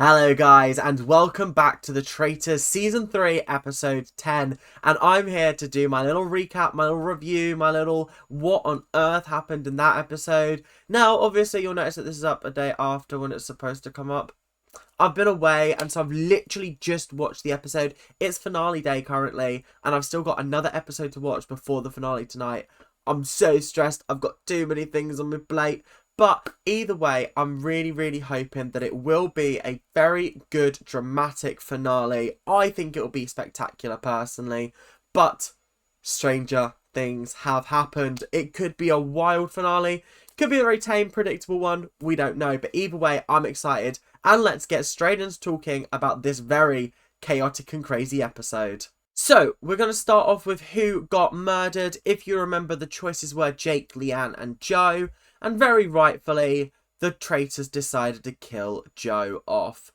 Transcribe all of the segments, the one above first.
Hello guys and welcome back to the Traitors Season 3 Episode 10, and I'm here to do my little recap, my little review, my little what on earth happened in that episode. Now obviously you'll notice that this is up a day after when it's supposed to come up. I've been away and so I've literally just watched the episode. It's finale day currently and I've still got another episode to watch before the finale tonight. I'm so stressed, I've got too many things on my plate. But either way, I'm really hoping that it will be a very good, dramatic finale. I think it will be spectacular, personally. But stranger things have happened. It could be a wild finale. Could be a very tame, predictable one. We don't know. But either way, I'm excited. And let's get straight into talking about this very chaotic and crazy episode. So, we're going to start off with who got murdered. If you remember, the choices were Jake, Leanne, and Joe. And very rightfully, the traitors decided to kill Joe off.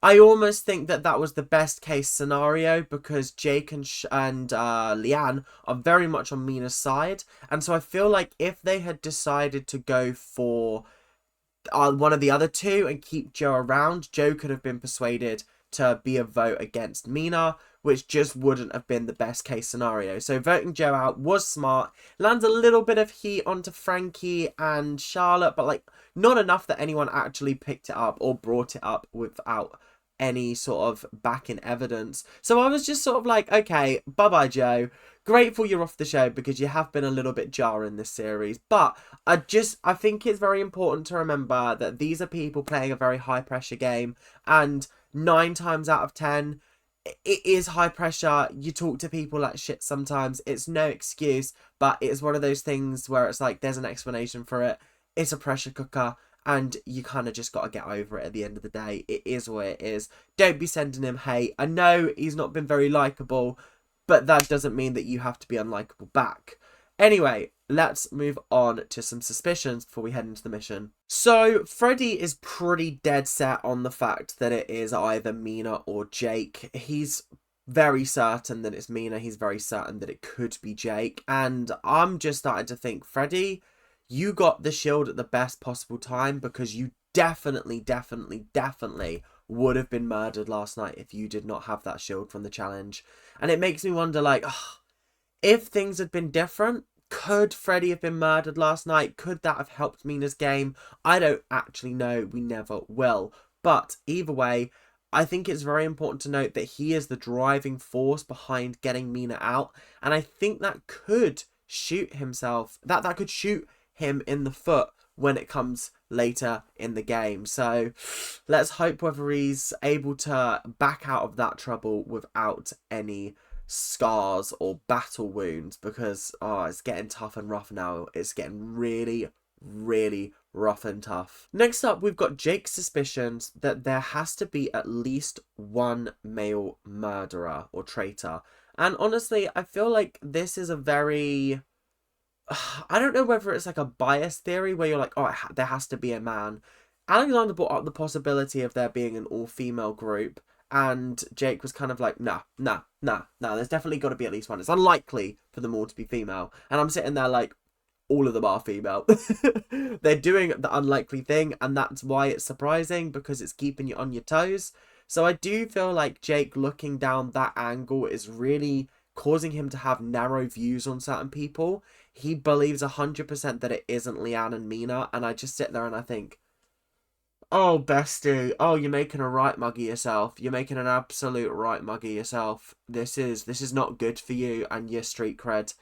I almost think that that was the best case scenario because Jake and Leanne are very much on Minah's side. And so I feel like if they had decided to go for one of the other two and keep Joe around, Joe could have been persuaded to be a vote against Minah, which just wouldn't have been the best case scenario. So voting Joe out was smart. Lands a little bit of heat onto Frankie and Charlotte, but like not enough that anyone actually picked it up or brought it up without any sort of backing evidence. So I was just sort of like, okay, bye-bye Joe. Grateful you're off the show because you have been a little bit jarring this series. But I think it's very important to remember that these are people playing a very high pressure game, and 9 times out of 10, it is high pressure. You talk to people like shit sometimes. It's no excuse, but it's one of those things where it's like there's an explanation for it. It's a pressure cooker, and you kind of just got to get over it at the end of the day. It is what it is. Don't be sending him hate. I know he's not been very likable, but that doesn't mean that you have to be unlikable back. Anyway, let's move on to some suspicions before we head into the mission. So, Freddy is pretty dead set on the fact that it is either Minah or Jake. He's very certain that it's Minah. He's very certain that it could be Jake. And I'm just starting to think, Freddy, you got the shield at the best possible time because you definitely would have been murdered last night if you did not have that shield from the challenge. And it makes me wonder, like, if things had been different, could Freddy have been murdered last night? Could that have helped Minah's game? I don't actually know. We never will. But either way, I think it's very important to note that he is the driving force behind getting Minah out. And I think that could shoot himself. That could shoot him in the foot when it comes later in the game. So let's hope whether he's able to back out of that trouble without any scars or battle wounds, because it's getting tough and rough now. It's getting really rough and tough. Next up, we've got Jake's suspicions that there has to be at least one male murderer or traitor. And honestly, I feel like this is a very... I don't know whether it's like a biased theory where you're like, oh, there has to be a man. Alexander brought up the possibility of there being an all-female group, and Jake was kind of like, nah, there's definitely got to be at least one. It's unlikely for them all to be female. And I'm sitting there like, all of them are female. They're doing the unlikely thing, and that's why it's surprising, because it's keeping you on your toes. So I do feel like Jake looking down that angle is really causing him to have narrow views on certain people. He believes 100% that it isn't Leanne and Minah, and I just sit there and I think, oh, bestie, oh, you're making a right mug of yourself. You're making an absolute right mug of yourself. This is not good for you and your street cred.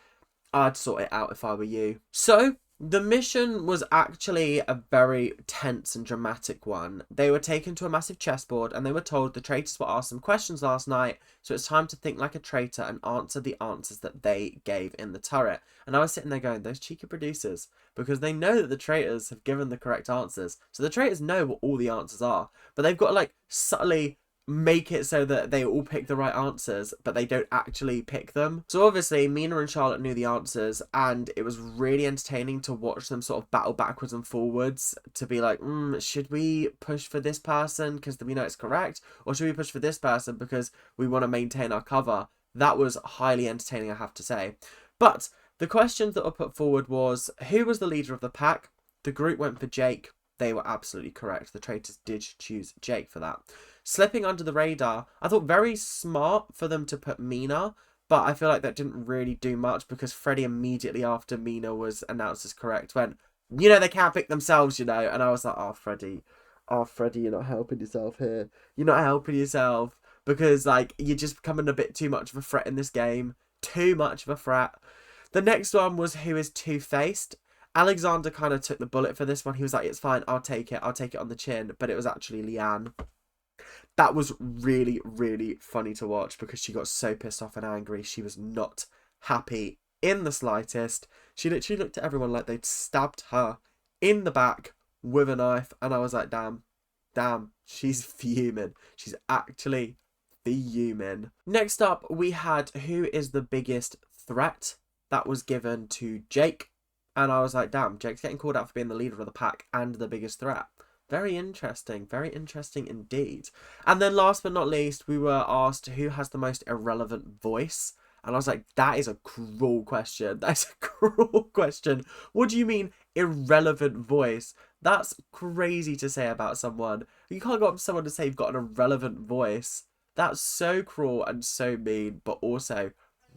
I'd sort it out if I were you. So, the mission was actually a very tense and dramatic one. They were taken to a massive chessboard and they were told the traitors were asked some questions last night, so it's time to think like a traitor and answer the answers that they gave in the turret. And I was sitting there going, those cheeky producers, because they know that the traitors have given the correct answers. So the traitors know what all the answers are, but they've got to like subtly make it so that they all pick the right answers, but they don't actually pick them. So obviously Minah and Charlotte knew the answers, and it was really entertaining to watch them sort of battle backwards and forwards to be like, should we push for this person because we know it's correct, or should we push for this person because we want to maintain our cover? That was highly entertaining, I have to say. But the questions that were put forward was, who was the leader of the pack? The group went for Jake. they were absolutely correct. The traitors did choose Jake for that. Slipping under the radar, I thought very smart for them to put Minah, but I feel like that didn't really do much because Freddie immediately after Minah was announced as correct went, you know, they can't pick themselves, you know. And I was like, oh, Freddie, you're not helping yourself here. You're not helping yourself because, like, you're just becoming a bit too much of a threat in this game. Too much of a threat. The next one was who is two-faced. Alexander kind of took the bullet for this one. He was like, it's fine, I'll take it on the chin. But it was actually Leanne. That was really, really funny to watch because she got so pissed off and angry. She was not happy in the slightest. She literally looked at everyone like they'd stabbed her in the back with a knife. And I was like, damn, she's fuming. She's actually fuming. Next up, we had who is the biggest threat. That was given to Jake. And I was like, damn, Jake's getting called out for being the leader of the pack and the biggest threat. Very interesting indeed. And then last but not least, we were asked who has the most irrelevant voice. And I was like, that is a cruel question. That's a cruel question. What do you mean irrelevant voice? That's crazy to say about someone. You can't go up to someone to say you've got an irrelevant voice. That's so cruel and so mean, but also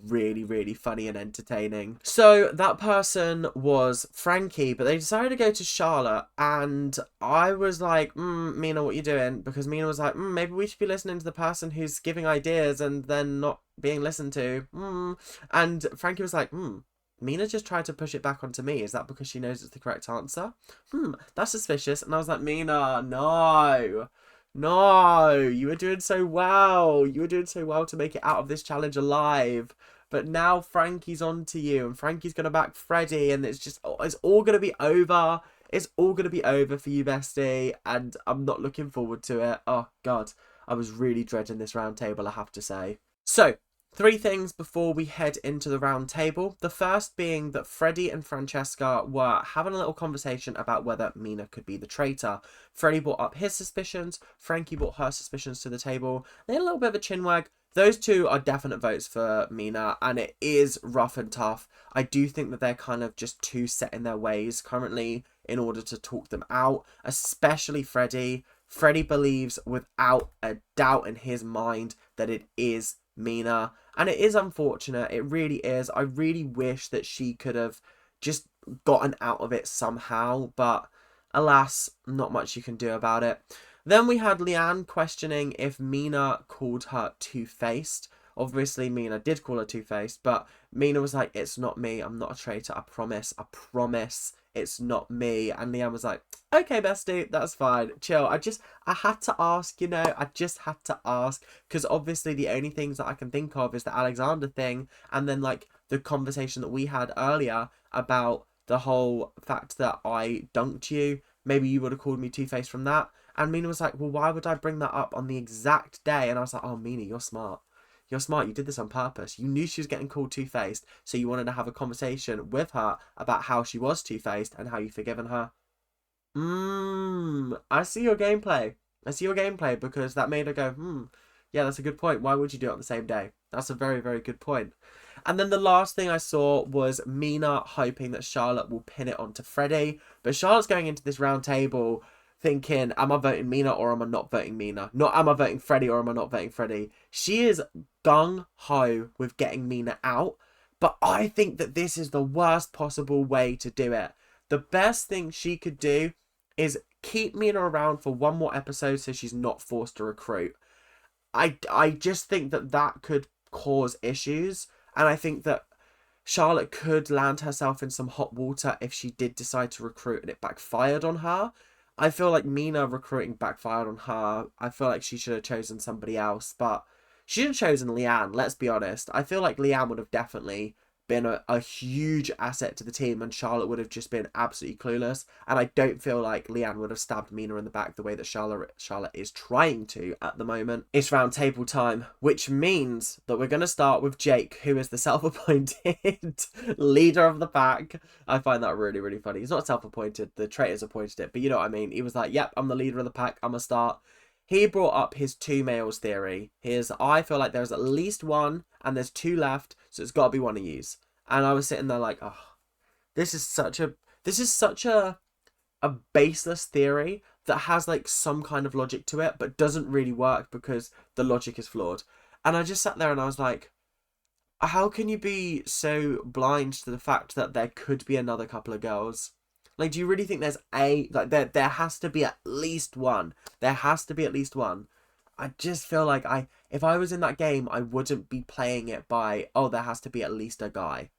really, really funny and entertaining. So that person was Frankie, but they decided to go to Charlotte, and I was like, Minah, what you doing? Because Minah was like, maybe we should be listening to the person who's giving ideas and then not being listened to. And Frankie was like, Minah just tried to push it back onto me. Is that because she knows it's the correct answer? That's suspicious. And I was like, Minah, no, you were doing so well. You were doing so well to make it out of this challenge alive. But now Frankie's on to you, and Frankie's going to back Freddie, and it's all going to be over. It's all going to be over for you, bestie, and I'm not looking forward to it. Oh, God, I was really dreading this round table, I have to say. So, 3 things before we head into the round table. The first being that Freddie and Francesca were having a little conversation about whether Minah could be the traitor. Freddie brought up his suspicions. Frankie brought her suspicions to the table. They had a little bit of a chinwag. Those 2 are definite votes for Minah, and it is rough and tough. I do think that they're kind of just too set in their ways currently in order to talk them out, especially Freddie. Freddie believes without a doubt in his mind that it is Minah, and it is unfortunate. It really is. I really wish that she could have just gotten out of it somehow, but alas, not much you can do about it. Then we had Leanne questioning if Minah called her two-faced. Obviously, Minah did call her two-faced, but Minah was like, it's not me. I'm not a traitor. I promise. It's not me. And Leanne was like, okay, bestie, that's fine. Chill. I had to ask, you know. I just had to ask. Because obviously the only things that I can think of is the Alexander thing. And then, like, the conversation that we had earlier about the whole fact that I dunked you. Maybe you would have called me two-faced from that. And Minah was like, well, why would I bring that up on the exact day? And I was like, oh, Minah, you're smart. You're smart. You did this on purpose. You knew she was getting called two-faced, so you wanted to have a conversation with her about how she was two-faced and how you've forgiven her. I see your gameplay. Because that made her go, yeah, that's a good point. Why would you do it on the same day? That's a very, very good point. And then the last thing I saw was Minah hoping that Charlotte will pin it onto Freddie. But Charlotte's going into this round table thinking, am I voting Minah or am I not voting Minah? Not am I voting Freddie or am I not voting Freddie? She is gung-ho with getting Minah out, but I think that this is the worst possible way to do it. The best thing she could do is keep Minah around for one more episode so she's not forced to recruit. I just think that could cause issues, and I think that Charlotte could land herself in some hot water if she did decide to recruit and it backfired on her. I feel like Minah recruiting backfired on her. I feel like she should have chosen somebody else, but she should have chosen Leanne, let's be honest. I feel like Leanne would have definitely been a huge asset to the team, and Charlotte would have just been absolutely clueless. And I don't feel like Leanne would have stabbed Minah in the back the way that Charlotte is trying to at the moment. It's round table time, which means that we're going to start with Jake, who is the self-appointed leader of the pack. I find that really, really funny. He's not self-appointed. The traitors appointed it, but you know what I mean. He was like, yep, I'm the leader of the pack. I'm going to start. He brought up his 2 males theory. I feel like there's at least one and there's 2 left, so it's got to be one of yous. And I was sitting there like, oh, this is such a a baseless theory that has like some kind of logic to it, but doesn't really work because the logic is flawed. And I just sat there and I was like, how can you be so blind to the fact that there could be another couple of girls? Like, do you really think there's there has to be at least one? There has to be at least one. I just feel like if I was in that game, I wouldn't be playing it by, oh, there has to be at least a guy.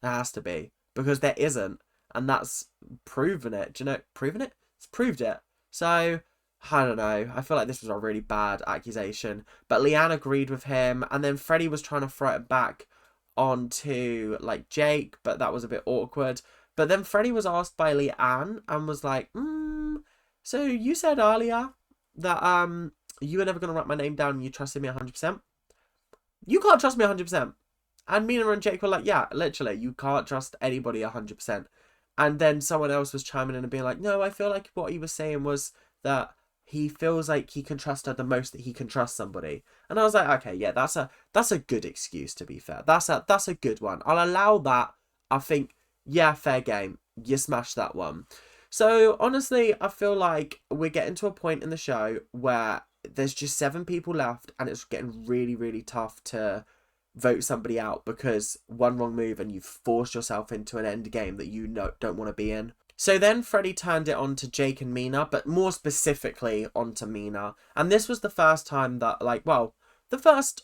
There has to be. Because there isn't. And that's proven it. Do you know, proven it? It's proved it. So, I don't know. I feel like this was a really bad accusation. But Leanne agreed with him. And then Freddie was trying to throw it back onto, like, Jake. But that was a bit awkward. But then Freddie was asked by Leanne and was like, so you said earlier that, you were never going to write my name down and you trusted me 100%. You can't trust me 100%. And Minah and Jake were like, yeah, literally, you can't trust anybody 100%. And then someone else was chiming in and being like, no, I feel like what he was saying was that he feels like he can trust her the most that he can trust somebody. And I was like, okay, yeah, that's a good excuse, to be fair. That's a good one. I'll allow that. I think, yeah, fair game. You smashed that one. So, honestly, I feel like we're getting to a point in the show where there's just 7 people left and it's getting really, really tough to vote somebody out because one wrong move and you've forced yourself into an end game that you don't want to be in. So then Freddie turned it on to Jake and Minah, but more specifically onto Minah. And this was the first time that, like, well, the first...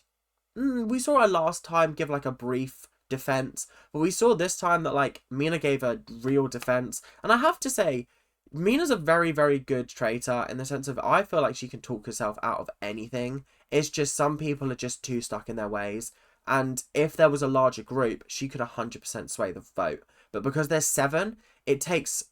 we saw her last time give, like, a brief defense. But we saw this time that, like, Minah gave a real defense. And I have to say, Minah's a very, very good traitor in the sense of I feel like she can talk herself out of anything. It's just some people are just too stuck in their ways. And if there was a larger group, she could 100% sway the vote. But because there's 7, it takes,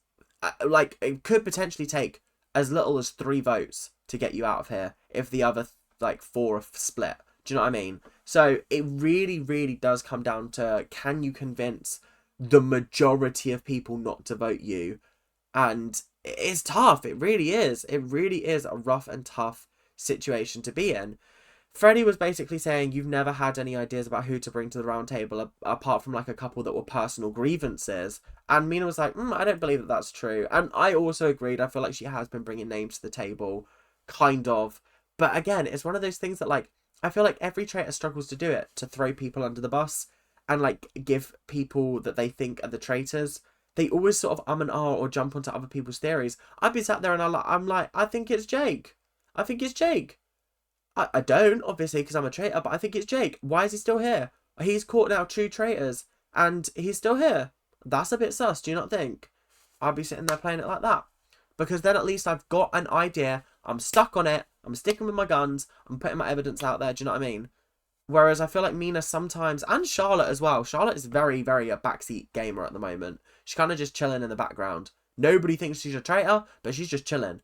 like, it could potentially take as little as 3 votes to get you out of here if the other, like, 4 are split. Do you know what I mean? So it really, really does come down to, can you convince the majority of people not to vote you? And it's tough. It really is. It really is a rough and tough situation to be in. Freddie was basically saying you've never had any ideas about who to bring to the round table apart from like a couple that were personal grievances. And Minah was like, I don't believe that that's true. And I also agreed. I feel like she has been bringing names to the table, kind of. But again, it's one of those things that like, I feel like every traitor struggles to do it, to throw people under the bus and like give people that they think are the traitors. They always sort of and ah or jump onto other people's theories. I'd be sat there and I'm like, I think it's Jake. I think it's Jake. I don't, obviously, because I'm a traitor, but I think it's Jake. Why is he still here? He's caught now 2 traitors, and he's still here. That's a bit sus, do you not think? I'd be sitting there playing it like that. Because then at least I've got an idea. I'm stuck on it. I'm sticking with my guns. I'm putting my evidence out there, do you know what I mean? Whereas I feel like Minah sometimes, and Charlotte as well. Charlotte is very, very a backseat gamer at the moment. She's kind of just chilling in the background. Nobody thinks she's a traitor, but she's just chilling.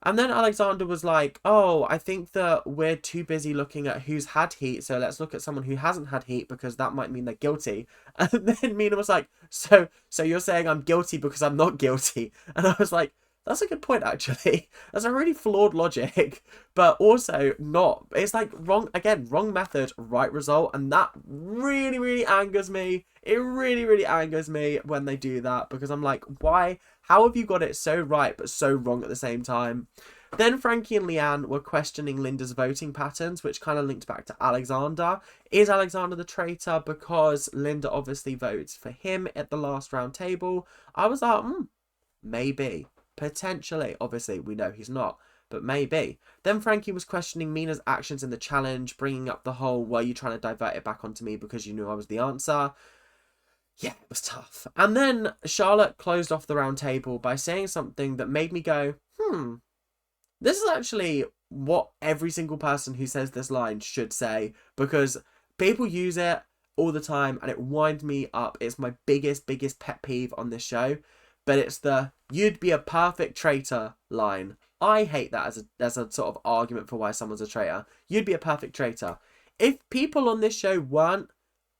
And then Alexander was like, oh, I think that we're too busy looking at who's had heat, so let's look at someone who hasn't had heat because that might mean they're guilty. And then Minah was like, so you're saying I'm guilty because I'm not guilty? And I was like, that's a good point, actually. That's a really flawed logic, but also not. It's like wrong method, right result. And that really, really angers me. It really, really angers me when they do that because I'm like, why? How have you got it so right but so wrong at the same time? Then Frankie and Leanne were questioning Linda's voting patterns, which kind of linked back to Alexander. Is Alexander the traitor because Linda obviously votes for him at the last round table? I was like, maybe. Potentially. Obviously, we know he's not, but maybe. Then Frankie was questioning Minah's actions in the challenge, bringing up the whole, were you trying to divert it back onto me because you knew I was the answer? Yeah, it was tough. And then Charlotte closed off the round table by saying something that made me go, this is actually what every single person who says this line should say, because people use it all the time and it winds me up. It's my biggest pet peeve on this show, but it's the "you'd be a perfect traitor" line. I hate that as a sort of argument for why someone's a traitor. You'd be a perfect traitor. If people on this show weren't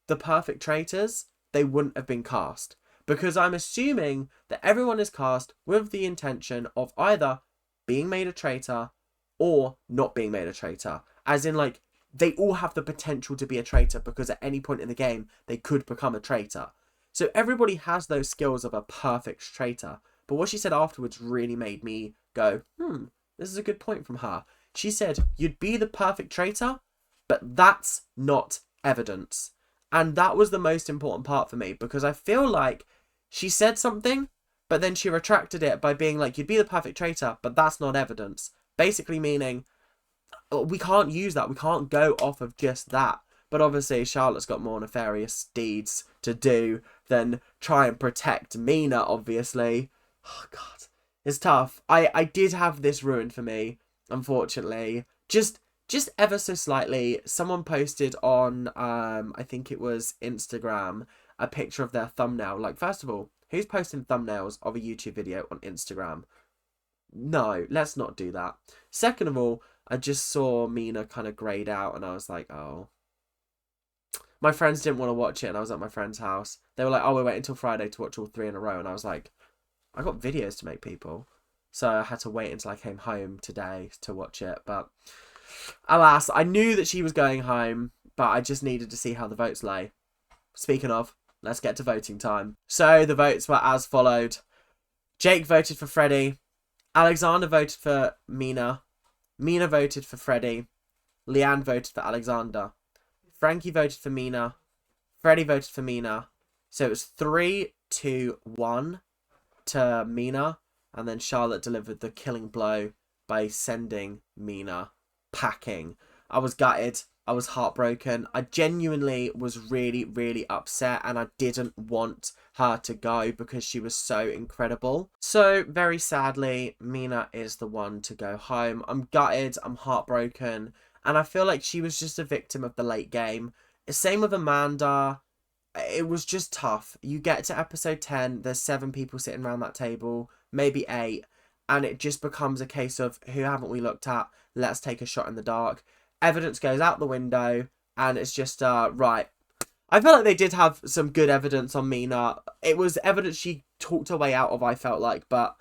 the perfect traitors, they wouldn't have been cast. Because I'm assuming that everyone is cast with the intention of either being made a traitor or not being made a traitor. As in, like, they all have the potential to be a traitor because at any point in the game, they could become a traitor. So everybody has those skills of a perfect traitor. But what she said afterwards really made me go, this is a good point from her. She said, you'd be the perfect traitor, but that's not evidence. And that was the most important part for me, because I feel like she said something, but then she retracted it by being like, you'd be the perfect traitor, but that's not evidence. Basically meaning, we can't use that. We can't go off of just that. But obviously, Charlotte's got more nefarious deeds to do than try and protect Minah, obviously. Oh, God. It's tough. I did have this ruined for me, unfortunately. Just ever so slightly, someone posted on, I think it was Instagram, a picture of their thumbnail. Like, first of all, who's posting thumbnails of a YouTube video on Instagram? No, let's not do that. Second of all, I just saw Minah kind of grayed out, and I was like, oh. My friends didn't want to watch it, and I was at my friend's house. They were like, oh, we're waiting until Friday to watch all 3 in a row. And I was like, I got videos to make, people. So I had to wait until I came home today to watch it. But alas, I knew that she was going home, but I just needed to see how the votes lay. Speaking of, let's get to voting time. So the votes were as followed. Jake voted for Freddie. Alexander voted for Minah. Minah voted for Freddie. Leanne voted for Alexander. Frankie voted for Minah. Freddie voted for Minah. So it was 3-2-1 to Minah. And then Charlotte delivered the killing blow by sending Minah packing. I was gutted. I was heartbroken. I genuinely was really, really upset. And I didn't want her to go because she was so incredible. So very sadly, Minah is the one to go home. I'm gutted. I'm heartbroken. And I feel like she was just a victim of the late game. Same with Amanda. It was just tough. You get to episode 10, there's 7 people sitting around that table, maybe 8. And it just becomes a case of, who haven't we looked at? Let's take a shot in the dark. Evidence goes out the window. And it's just, right. I felt like they did have some good evidence on Minah. It was evidence she talked her way out of, I felt like. But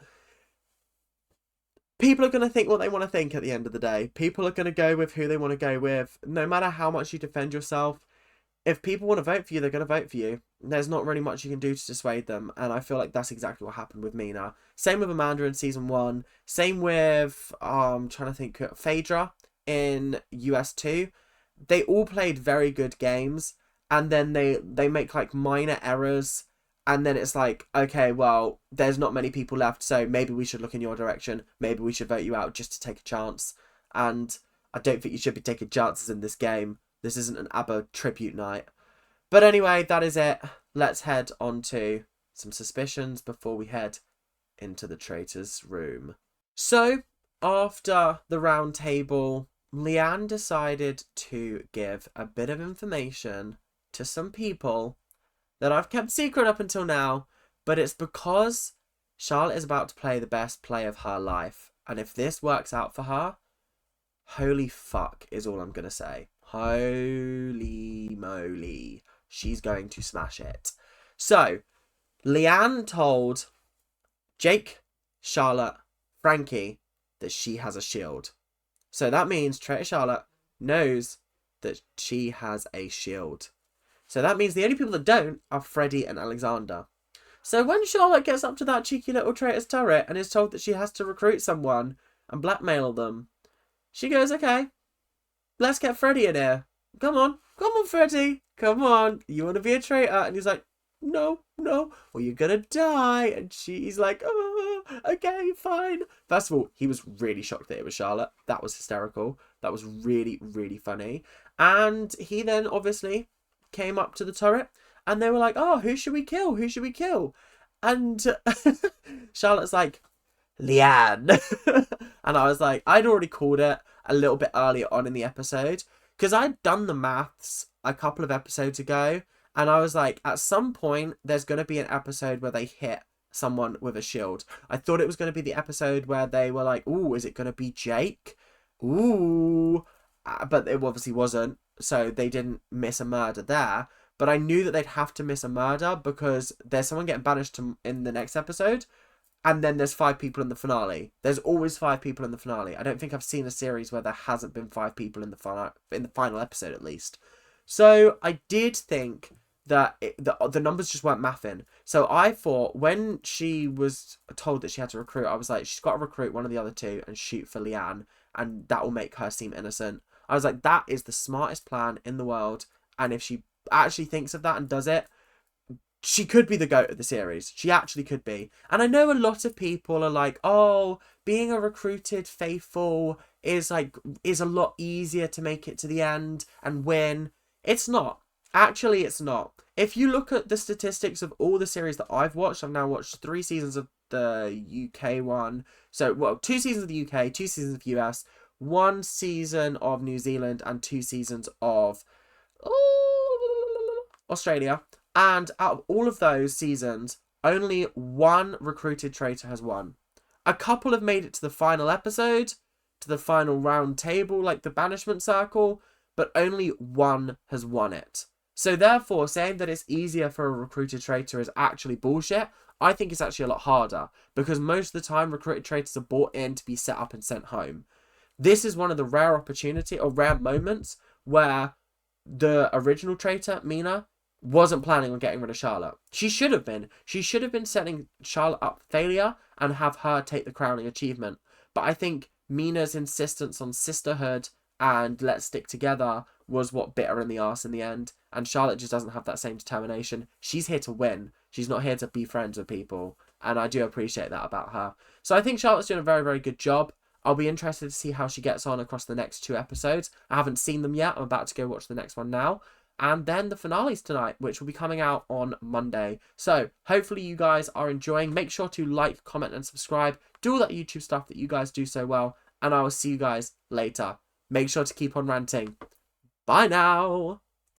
people are going to think what they want to think at the end of the day. People are going to go with who they want to go with. No matter how much you defend yourself, if people want to vote for you, they're going to vote for you. There's not really much you can do to dissuade them. And I feel like that's exactly what happened with Minah. Same with Amanda in season 1. Same with, I'm trying to think, Phaedra in US 2. They all played very good games. And then they make like minor errors. And then it's like, okay, well, there's not many people left, so maybe we should look in your direction. Maybe we should vote you out just to take a chance. And I don't think you should be taking chances in this game. This isn't an ABBA tribute night. But anyway, that is it. Let's head on to some suspicions before we head into the traitor's room. So, after the round table, Leanne decided to give a bit of information to some people that I've kept secret up until now, but it's because Charlotte is about to play the best play of her life. And if this works out for her, holy fuck is all I'm going to say. Holy moly. She's going to smash it. So, Leanne told Jake, Charlotte, Frankie that she has a shield. So that means Traitor Charlotte knows that she has a shield. So that means the only people that don't are Freddie and Alexander. So when Charlotte gets up to that cheeky little traitor's turret and is told that she has to recruit someone and blackmail them, she goes, okay, let's get Freddie in here. Come on, Freddie. Come on, you want to be a traitor? And he's like, no, or you're going to die. And she's like, oh, okay, fine. First of all, he was really shocked that it was Charlotte. That was hysterical. That was really, really funny. And he then obviously came up to the turret and they were like, oh, who should we kill? Who should we kill? And Charlotte's like, Leanne. And I was like, I'd already called it a little bit earlier on in the episode because I'd done the maths a couple of episodes ago. And I was like, at some point, there's going to be an episode where they hit someone with a shield. I thought it was going to be the episode where they were like, ooh, is it going to be Jake? Ooh. But it obviously wasn't. So they didn't miss a murder there. But I knew that they'd have to miss a murder because there's someone getting banished in the next episode. And then there's 5 people in the finale. There's always 5 people in the finale. I don't think I've seen a series where there hasn't been 5 people in the final episode at least. So I did think that the numbers just weren't mathing. So I thought when she was told that she had to recruit, I was like, she's got to recruit one of the other two and shoot for Leanne, and that will make her seem innocent. I was like, that is the smartest plan in the world, and if she actually thinks of that and does it, she could be the GOAT of the series. She actually could be. And I know a lot of people are like, oh, being a recruited faithful is a lot easier to make it to the end and win. It's not. Actually, it's not. If you look at the statistics of all the series that I've watched, I've now watched 3 seasons of the UK one. So, well, 2 seasons of the UK, 2 seasons of US, 1 season of New Zealand, and 2 seasons of Australia. And out of all of those seasons, only 1 recruited traitor has won. A couple have made it to the final episode, to the final round table, like the banishment circle, but only 1 has won it. So therefore, saying that it's easier for a recruited traitor is actually bullshit. I think it's actually a lot harder, because most of the time recruited traitors are brought in to be set up and sent home. This is one of the rare moments where the original traitor, Minah, wasn't planning on getting rid of Charlotte. She should have been. She should have been setting Charlotte up for failure and have her take the crowning achievement. But I think Minah's insistence on sisterhood and let's stick together was what bit her in the arse in the end. And Charlotte just doesn't have that same determination. She's here to win. She's not here to be friends with people. And I do appreciate that about her. So I think Charlotte's doing a very, very good job. I'll be interested to see how she gets on across the next 2 episodes. I haven't seen them yet. I'm about to go watch the next one now. And then the finales tonight, which will be coming out on Monday. So hopefully you guys are enjoying. Make sure to like, comment, and subscribe. Do all that YouTube stuff that you guys do so well. And I will see you guys later. Make sure to keep on ranting. Bye now.